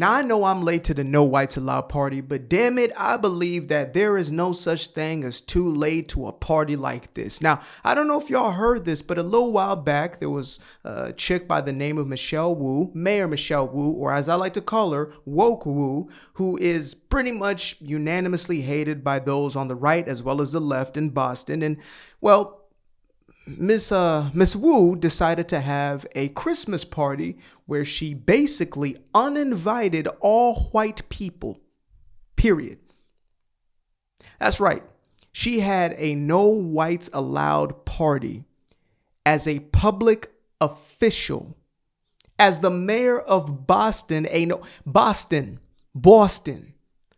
Now, I know I'm late to the No Whites Allowed party, but damn it, I believe that there is no such thing as too late to a party like this. Now, I don't know if y'all heard this, but a little while back, there was a chick by the name of Michelle Wu, Mayor Michelle Wu, or as I like to call her, Woke Wu, who is pretty much unanimously hated by those on the right as well as the left in Boston. And, well, Miss Wu decided to have a Christmas party where she basically uninvited all white people, period. That's right. She had a No Whites Allowed party as a public official, as the mayor of Boston, Boston,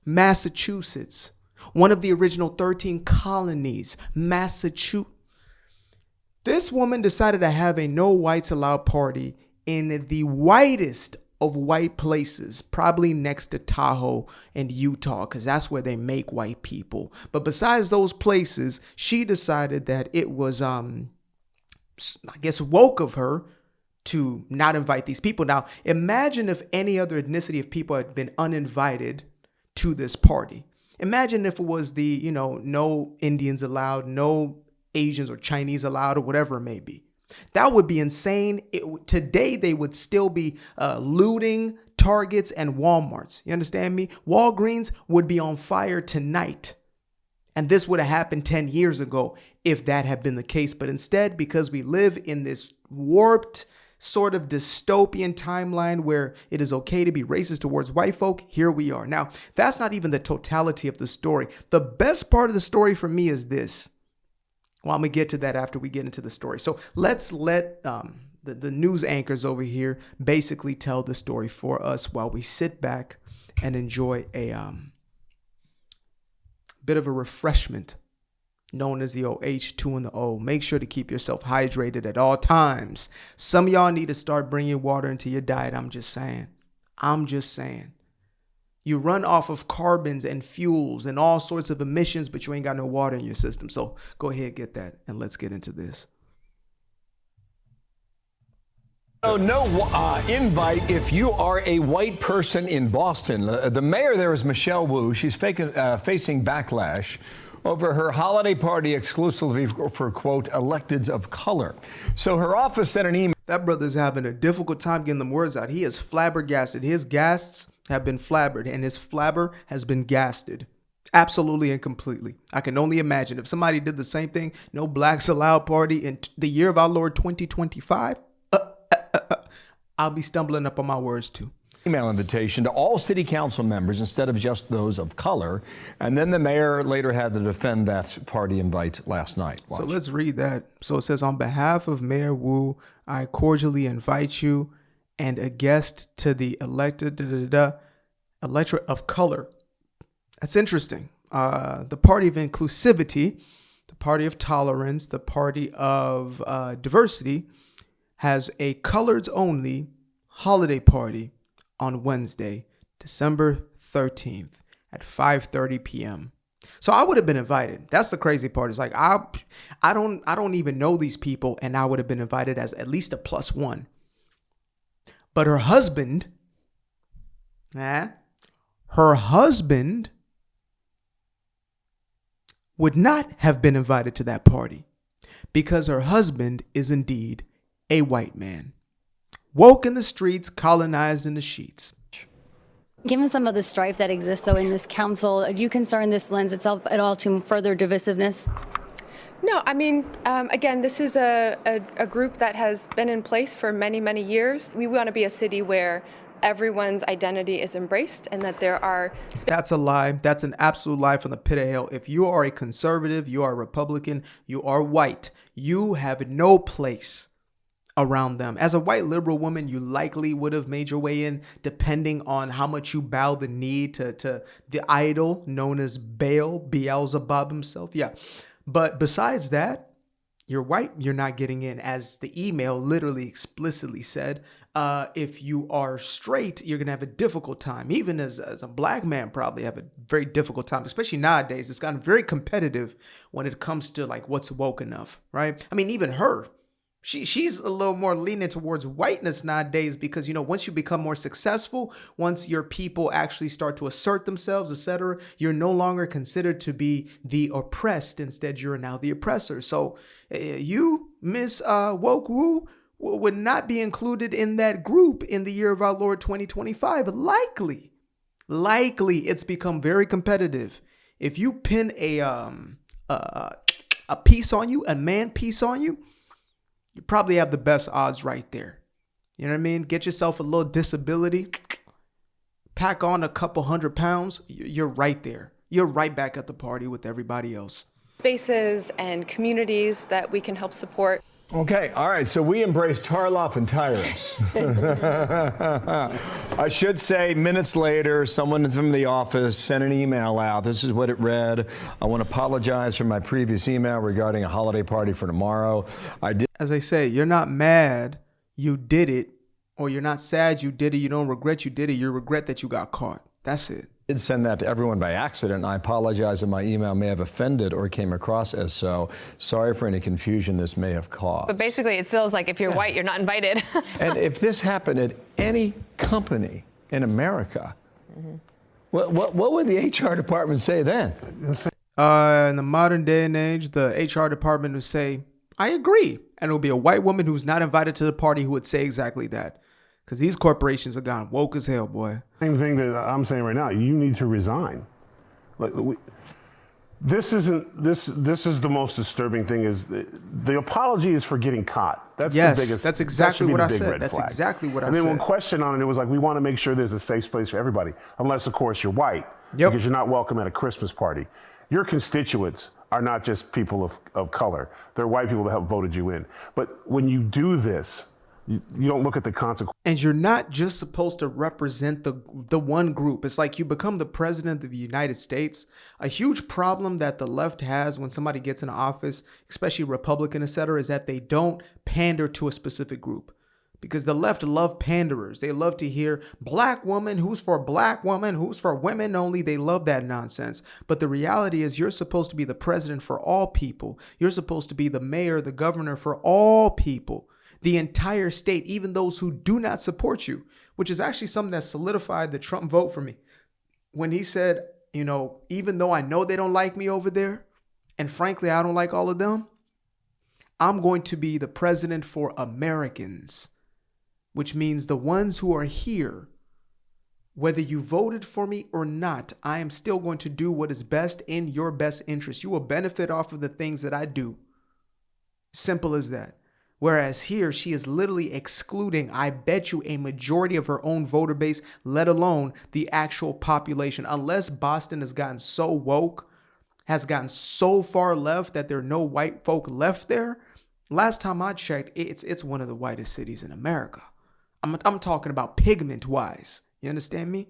Massachusetts, one of the original 13 colonies, Massachusetts. This woman decided to have a No Whites Allowed party in the whitest of white places, probably next to Tahoe and Utah, because that's where they make white people. But besides those places, she decided that it was, I guess, woke of her to not invite these people. Now, imagine if any other ethnicity of people had been uninvited to this party. Imagine if it was the, no Indians allowed, no Asians or Chinese allowed, or whatever it may be. That would be insane. Today, they would still be looting Targets and Walmarts. You understand me? Walgreens would be on fire tonight. And this would have happened 10 years ago if that had been the case. But instead, because we live in this warped sort of dystopian timeline where it is okay to be racist towards white folk, here we are. Now, that's not even the totality of the story. The best part of the story for me is this. Well, I'm going to get to that after we get into the story. So let's let the news anchors over here basically tell the story for us while we sit back and enjoy a bit of a refreshment known as the OH2 and the O. Make sure to keep yourself hydrated at all times. Some of y'all need to start bringing water into your diet. I'm just saying. You run off of carbons and fuels and all sorts of emissions, but you ain't got no water in your system. So go ahead, get that, and let's get into this. So no invite if you are a white person in Boston. The mayor there is Michelle Wu. She's facing backlash over her holiday party exclusively for, quote, electeds of color. So her office sent an email. That brother's having a difficult time getting them words out. He is flabbergasted. His gasts have been flabbered, and his flabber has been gasted. Absolutely and completely. I can only imagine if somebody did the same thing, no blacks allowed party in the year of our Lord 2025, I'll be stumbling up on my words too. Email invitation to all city council members instead of just those of color. And then the mayor later had to defend that party invite last night. Watch. So let's read that. So it says, on behalf of Mayor Wu, I cordially invite you and a guest to the electorate of color. That's interesting. The party of inclusivity, the party of tolerance, the party of diversity has a coloreds only holiday party on Wednesday, December 13th at 5:30 p.m. So I would have been invited. That's the crazy part. It's like I don't even know these people, and I would have been invited as at least a +1. But her husband would not have been invited to that party because her husband is indeed a white man. Woke in the streets, colonized in the sheets. Given some of the strife that exists, though, in this council, are you concerned this lends itself at all to further divisiveness? No, I mean, again, this is a group that has been in place for many, many years. We want to be a city where everyone's identity is embraced and that there are... That's a lie. That's an absolute lie from the pit of hell. If you are a conservative, you are a Republican, you are white, you have no place around them. As a white liberal woman, you likely would have made your way in depending on how much you bow the knee to the idol known as Beelzebub himself. Yeah. But besides that, you're white, you're not getting in. As the email literally explicitly said, if you are straight, you're going to have a difficult time. Even as a black man, probably have a very difficult time, especially nowadays. It's gotten very competitive when it comes to like what's woke enough, right? I mean, even her, She's a little more leaning towards whiteness nowadays because, once you become more successful, once your people actually start to assert themselves, etc., you're no longer considered to be the oppressed. Instead, you're now the oppressor. So you, Miss Woke Woo, would not be included in that group in the year of our Lord 2025. Likely it's become very competitive. If you pin a piece on you, a man piece on you, you probably have the best odds right there. You know what I mean? Get yourself a little disability, pack on a couple 100 pounds, you're right there. You're right back at the party with everybody else. Spaces and communities that we can help support. Okay, all right, so we embraced Tarloff and Tyrus. I should say, minutes later, someone from the office sent an email out. This is what it read. I want to apologize for my previous email regarding a holiday party for tomorrow. As I say, you're not mad you did it, or you're not sad you did it. You don't regret you did it. You regret that you got caught. That's it. Did send that to everyone by accident. I apologize if my email may have offended or came across as so. Sorry for any confusion this may have caused. But basically, it still is like if you're white, you're not invited. And if this happened at any company in America, what would the HR department say then? In the modern day and age, the HR department would say, I agree. And it would be a white woman who's not invited to the party who would say exactly that. Because these corporations are gone woke as hell, boy. Same thing that I'm saying right now. You need to resign. This is the most disturbing thing. Is the apology is for getting caught. That's yes, the biggest. that's exactly what I said. Red That's flag. exactly what I said. And then said. one question on it was like, we want to make sure there's a safe place for everybody, unless of course you're white, because you're not welcome at a Christmas party. Your constituents are not just people of color. They're white people that have voted you in. But when you do this, you don't look at the consequences. And you're not just supposed to represent the one group. It's like you become the president of the United States. A huge problem that the left has when somebody gets in office, especially Republican, etc., is that they don't pander to a specific group. Because the left love panderers. They love to hear black woman, who's for black woman, who's for women only. They love that nonsense. But the reality is you're supposed to be the president for all people. You're supposed to be the mayor, the governor for all people. The entire state, even those who do not support you, which is actually something that solidified the Trump vote for me. When he said, even though I know they don't like me over there, and frankly, I don't like all of them, I'm going to be the president for Americans, which means the ones who are here, whether you voted for me or not, I am still going to do what is best in your best interest. You will benefit off of the things that I do. Simple as that. Whereas here, she is literally excluding, I bet you, a majority of her own voter base, let alone the actual population. Unless Boston has gotten so woke, has gotten so far left that there are no white folk left there. Last time I checked, it's one of the whitest cities in America. I'm talking about pigment-wise. You understand me?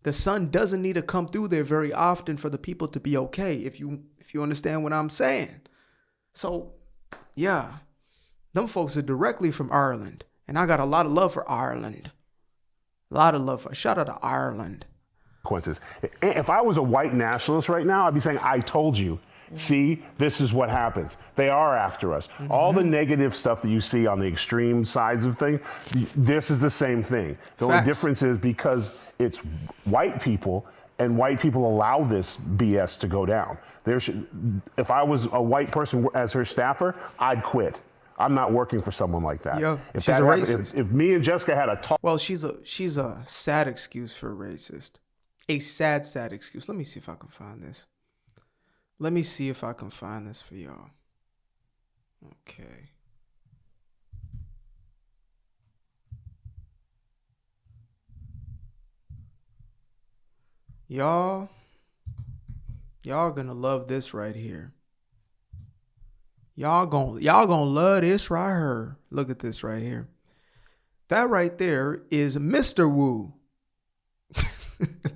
The sun doesn't need to come through there very often for the people to be okay, if you understand what I'm saying. So, yeah. Them folks are directly from Ireland. And I got a lot of love for Ireland. A lot of love for, shout out to Ireland. If I was a white nationalist right now, I'd be saying, I told you. See, this is what happens. They are after us. All the negative stuff that you see on the extreme sides of things, this is the same thing. The only difference is because it's white people, and white people allow this BS to go down. If I was a white person as her staffer, I'd quit. I'm not working for someone like that. Yo, if she's that a happened, racist. if me and Jessica had a talk. Well, she's a sad excuse for a racist. A sad excuse. Let me see if I can find this. Let me see if I can find this for y'all. Okay. Y'all gonna love this right here. Y'all gonna love this right here. Look at this right here. That right there is Mr. Wu.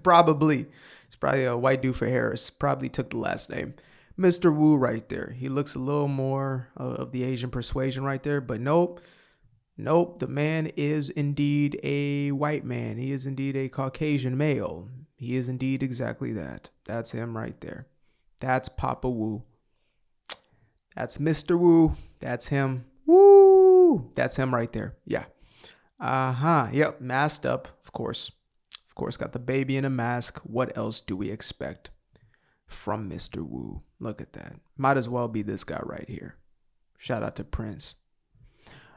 Probably. It's probably a white dude for Harris. Probably took the last name. Mr. Wu right there. He looks a little more of the Asian persuasion right there. But nope. The man is indeed a white man. He is indeed a Caucasian male. He is indeed exactly that. That's him right there. That's Papa Wu. That's Mr. Wu. That's him. Woo! That's him right there. Yeah. Yep. Masked up, of course. Of course, got the baby in a mask. What else do we expect from Mr. Wu? Look at that. Might as well be this guy right here. Shout out to Prince.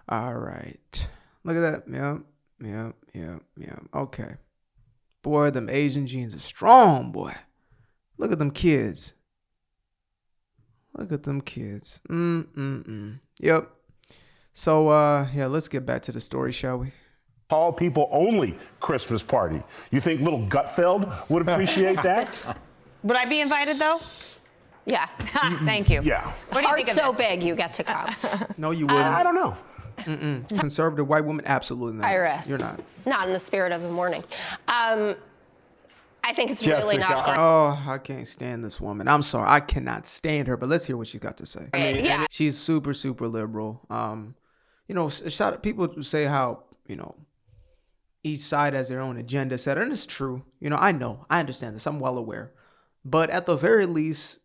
All right. Look at that. Yep. Okay. Boy, them Asian genes are strong, boy. Look at them kids. Look at them kids. Yep. So, let's get back to the story, shall we? Tall people only Christmas party. You think little Gutfeld would appreciate that? Would I be invited though? Yeah. Thank you. Yeah. What do you think Heart of so this? big, you get to come. No, you wouldn't. I don't know. Conservative white woman? Absolutely not. Iris. You're not. Not in the spirit of the morning. I think it's really Jessica, not. Oh, I can't stand this woman. I'm sorry. I cannot stand her, but let's hear what she's got to say. Yeah. She's super, super liberal. People say how, each side has their own agenda set, and it's true. I understand this. I'm well aware. But at the very least,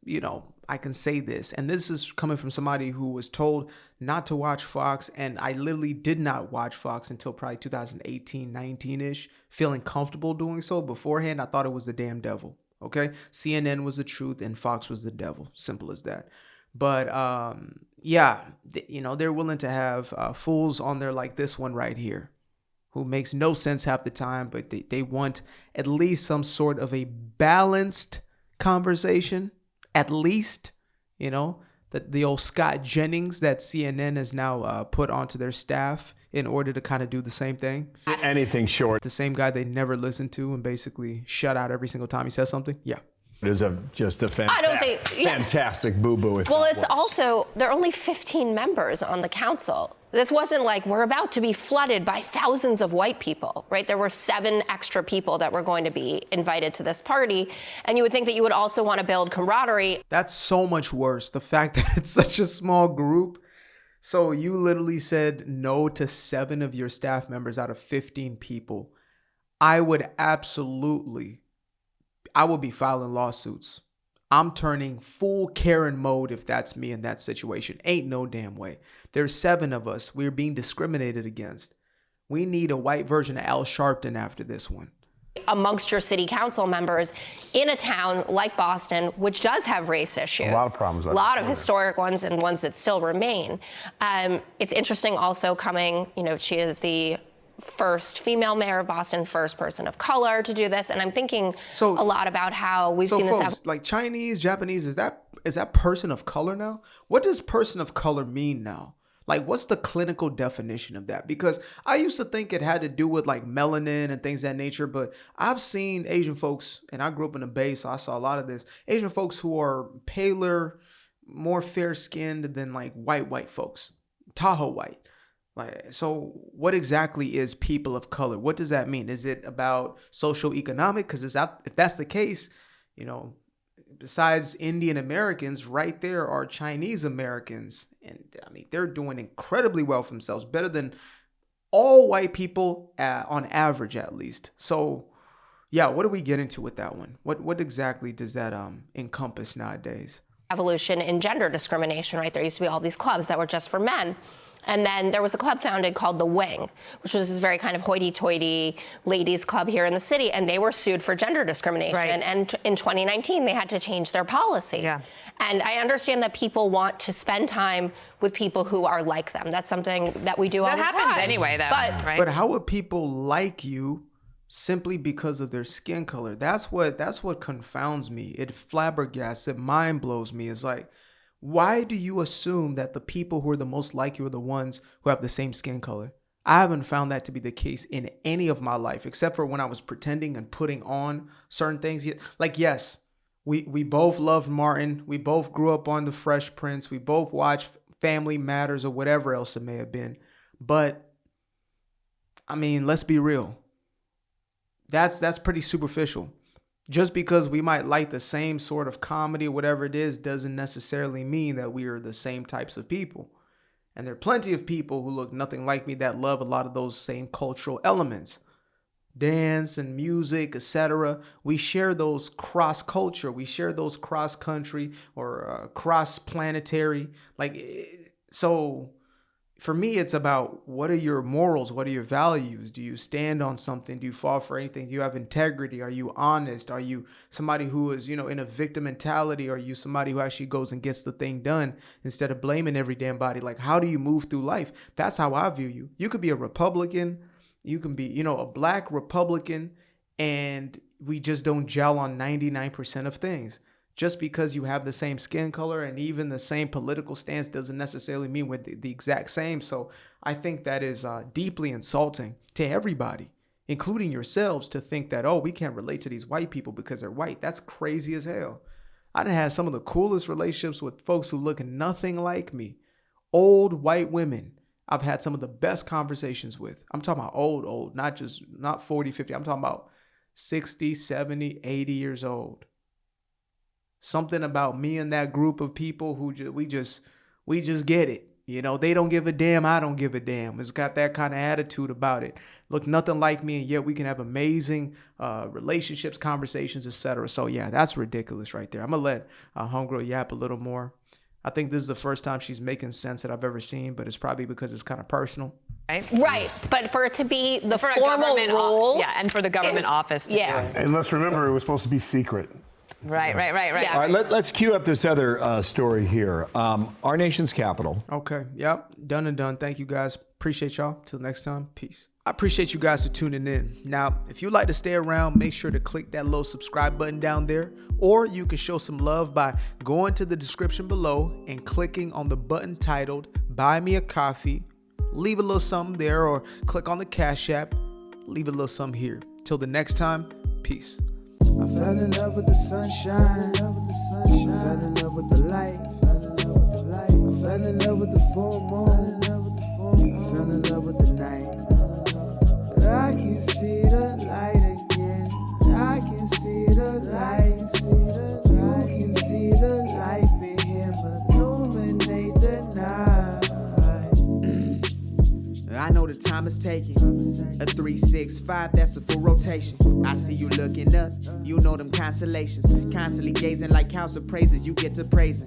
I can say this, and this is coming from somebody who was told not to watch Fox, and I literally did not watch Fox until probably 2018, 19-ish, feeling comfortable doing so. Beforehand, I thought it was the damn devil, okay? CNN was the truth, and Fox was the devil. Simple as that. But, they're willing to have fools on there like this one right here, who makes no sense half the time, but they want at least some sort of a balanced conversation. At least, the old Scott Jennings that CNN has now put onto their staff in order to kind of do the same thing. Anything short The same guy they never listen to and basically shut out every single time he says something. Yeah. is just a fantastic boo-boo. Well, it's also, there are only 15 members on the council. This wasn't like we're about to be flooded by thousands of white people, right? There were 7 extra people that were going to be invited to this party. And you would think that you would also want to build camaraderie. That's so much worse. The fact that it's such a small group. So you literally said no to 7 of your staff members out of 15 people. I would be filing lawsuits. I'm turning full Karen mode if that's me in that situation. Ain't no damn way. There's 7 of us. We're being discriminated against. We need a white version of Al Sharpton after this one. Amongst your city council members in a town like Boston, which does have race issues. A lot of problems. A lot of historic ones and ones that still remain. It's interesting also she is the first female mayor of Boston, first person of color to do this. And I'm thinking a lot about how we've seen this happen. Like Chinese, Japanese, is that person of color now? What does person of color mean now? Like, what's the clinical definition of that? Because I used to think it had to do with like melanin and things of that nature, but I've seen Asian folks, and I grew up in the Bay, so I saw a lot of this, Asian folks who are paler, more fair-skinned than like white folks, Tahoe white. Like, so what exactly is people of color? What does that mean? Is it about socioeconomic? Because if that's the case, besides Indian Americans, right there are Chinese Americans. And I mean, they're doing incredibly well for themselves, better than all white people on average, at least. So yeah, what do we get into with that one? What exactly does that encompass nowadays? Evolution in gender discrimination, right? There used to be all these clubs that were just for men. And then there was a club founded called The Wing, which was this very kind of hoity-toity ladies club here in the city. And they were sued for gender discrimination. Right. And in 2019, they had to change their policy. Yeah. And I understand that people want to spend time with people who are like them. That's something that we do all the time. That happens anyway, though, right? But how would people like you simply because of their skin color? That's what confounds me. It flabbergasts, it mind blows me. It's like, why do you assume that the people who are the most like you are the ones who have the same skin color? I haven't found that to be the case in any of my life, except for when I was pretending and putting on certain things. Like, yes, we both loved Martin. We both grew up on The Fresh Prince. We both watched Family Matters or whatever else it may have been. But, I mean, let's be real. That's pretty superficial. Just because we might like the same sort of comedy or whatever it is doesn't necessarily mean that we are the same types of people. And there are plenty of people who look nothing like me that love a lot of those same cultural elements. Dance and music, etc. We share those cross-culture. We share those cross-country or cross-planetary. So for me, it's about what are your morals? What are your values? Do you stand on something? Do you fall for anything? Do you have integrity? Are you honest? Are you somebody who is, in a victim mentality? Or are you somebody who actually goes and gets the thing done instead of blaming every damn body? Like, how do you move through life? That's how I view you. You could be a Republican. You can be, a black Republican, and we just don't gel on 99% of things. Just because you have the same skin color and even the same political stance doesn't necessarily mean we're the exact same. So I think that is deeply insulting to everybody, including yourselves, to think that, oh, we can't relate to these white people because they're white. That's crazy as hell. I done had some of the coolest relationships with folks who look nothing like me. Old white women I've had some of the best conversations with. I'm talking about old, not 40, 50. I'm talking about 60, 70, 80 years old. Something about me and that group of people who we just get it. They don't give a damn. I don't give a damn. It's got that kind of attitude about it. Look nothing like me, and yet we can have amazing relationships, conversations, etc. So yeah, that's ridiculous right there. I'm gonna let Homegirl yap a little more. I think this is the first time she's making sense that I've ever seen, but it's probably because it's kind of personal. Right, but for it to be the For a formal government rule, and for the government office to do it. And let's remember, it was supposed to be secret. Right. Yeah. All right, let's cue up this other story here. Our nation's capital. Okay. Yep. Done and done. Thank you guys. Appreciate y'all. Till next time. Peace. I appreciate you guys for tuning in. Now, if you'd like to stay around, make sure to click that little subscribe button down there, or you can show some love by going to the description below and clicking on the button titled Buy Me a Coffee. Leave a little something there, or click on the Cash App. Leave a little something here. Till the next time. Peace. I fell in love with the sunshine. I fell in love with the light. I fell in love with the full moon. I fell in love with the night. But I can see the light again. I can see the light. You can see the life in him illuminate the night. I know the time is taking. A 3, 6, 5, that's a full rotation. I see you looking up, you know them constellations. Constantly gazing like house of praises, you get to praising.